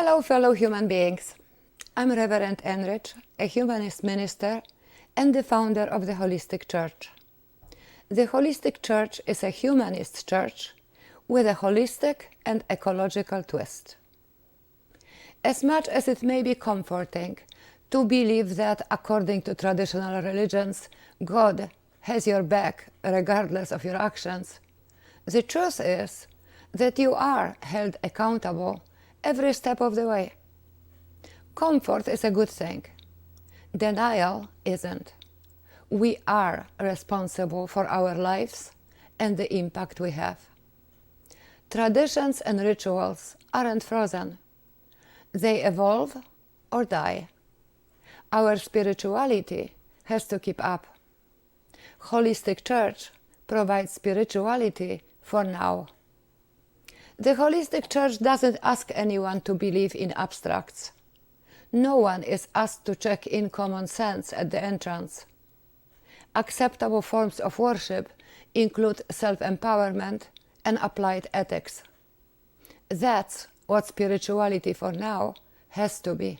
Hello, fellow human beings. I'm Reverend Enrich, a humanist minister and the founder of the Holistic Church. The Holistic Church is a humanist church with a holistic and ecological twist. As much as it may be comforting to believe that, according to traditional religions, God has your back regardless of your actions, the truth is that you are held accountable every step of the way. Comfort is a good thing. Denial isn't. We are responsible for our lives and the impact we have. Traditions and rituals aren't frozen. They evolve or die. Our spirituality has to keep up. Holistic Church provides spirituality for now. The Holistic Church doesn't ask anyone to believe in abstracts. No one is asked to check in common sense at the entrance. Acceptable forms of worship include self-empowerment and applied ethics. That's what spirituality for now has to be.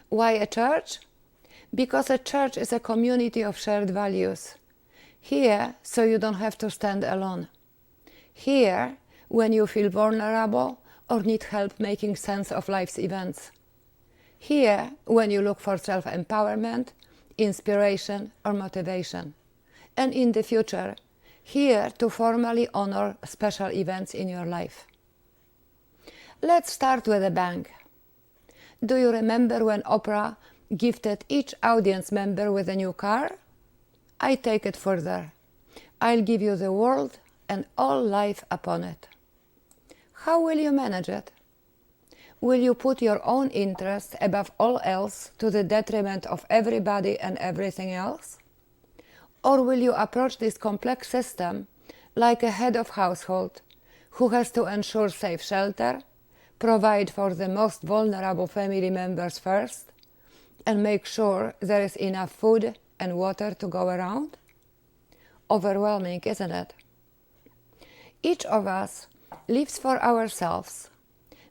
Why a church? Because a church is a community of shared values. Here, so you don't have to stand alone. Here, when you feel vulnerable or need help making sense of life's events. Here, when you look for self-empowerment, inspiration, or motivation. And in the future, here to formally honor special events in your life. Let's start with a bang. Do you remember when Oprah gifted each audience member with a new car? I take it further. I'll give you the world and all life upon it. How will you manage it? Will you put your own interest above all else to the detriment of everybody and everything else? Or will you approach this complex system like a head of household who has to ensure safe shelter, provide for the most vulnerable family members first, and make sure there is enough food and water to go around? Overwhelming, isn't it? Each of us lives for ourselves,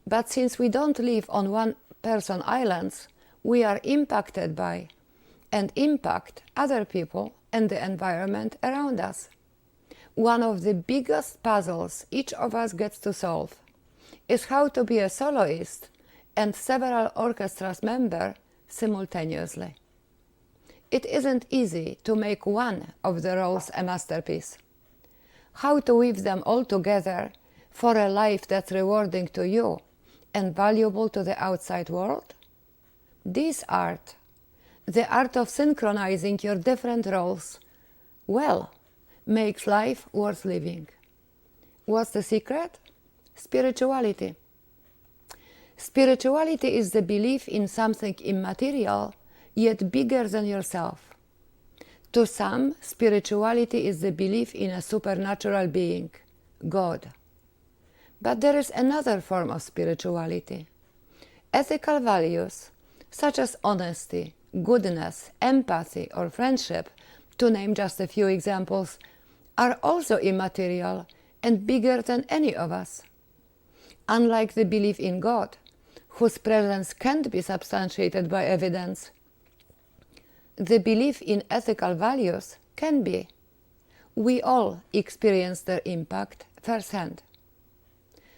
but since we don't live on one-person islands, we are impacted by and impact other people and the environment around us. One of the biggest puzzles each of us gets to solve is how to be a soloist and several orchestras member simultaneously. It isn't easy to make one of the roles a masterpiece. How to weave them all together for a life that's rewarding to you and valuable to the outside world? This art, the art of synchronizing your different roles, well, makes life worth living. What's the secret? Spirituality. Spirituality is the belief in something immaterial, yet bigger than yourself. To some, spirituality is the belief in a supernatural being, God. But there is another form of spirituality. Ethical values, such as honesty, goodness, empathy, or friendship, to name just a few examples, are also immaterial and bigger than any of us. Unlike the belief in God, whose presence can't be substantiated by evidence, the belief in ethical values can be. We all experience their impact firsthand.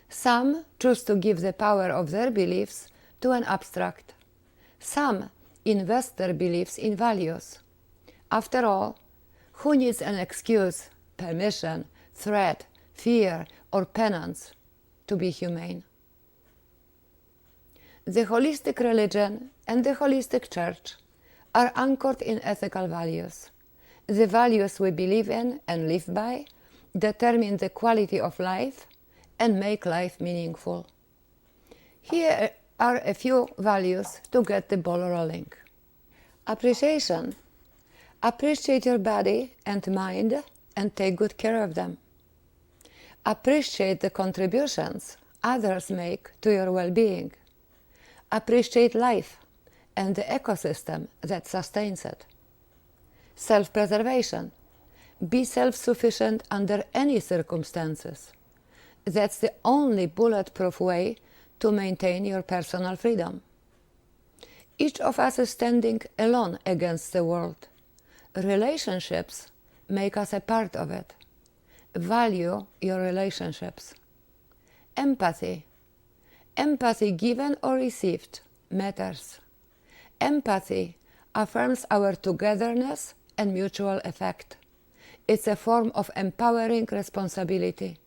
Some choose to give the power of their beliefs to an abstract. Some invest their beliefs in values. After all, who needs an excuse, permission, threat, fear, or penance to be humane? The holistic religion and the holistic church are anchored in ethical values. The values we believe in and live by determine the quality of life and make life meaningful. Here are a few values to get the ball rolling. Appreciation. Appreciate your body and mind and take good care of them. Appreciate the contributions others make to your well-being. Appreciate life and the ecosystem that sustains it. Self-preservation. Be self-sufficient under any circumstances. That's the only bulletproof way to maintain your personal freedom. Each of us is standing alone against the world. Relationships make us a part of it. Value your relationships. Empathy. Empathy given or received matters. Empathy affirms our togetherness and mutual effect. It's a form of empowering responsibility.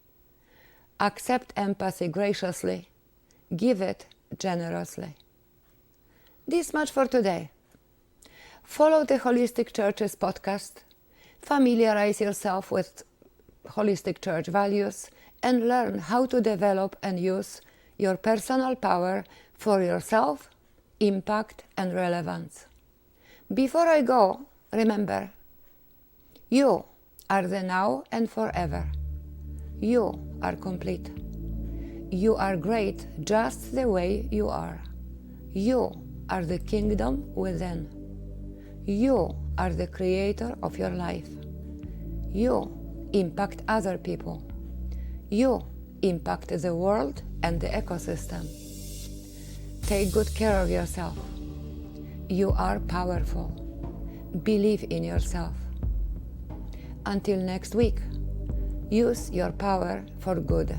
Accept empathy graciously. Give it generously. This much for today. Follow the Holistic Church's podcast, familiarize yourself with Holistic Church values, and learn how to develop and use your personal power for yourself, impact, and relevance. Before I go, remember, you are the now and forever. You are complete. You are great just the way you are. You are the kingdom within. You are the creator of your life. You impact other people. You impact the world and the ecosystem. Take good care of yourself. You are powerful. Believe in yourself. Until next week, use your power for good.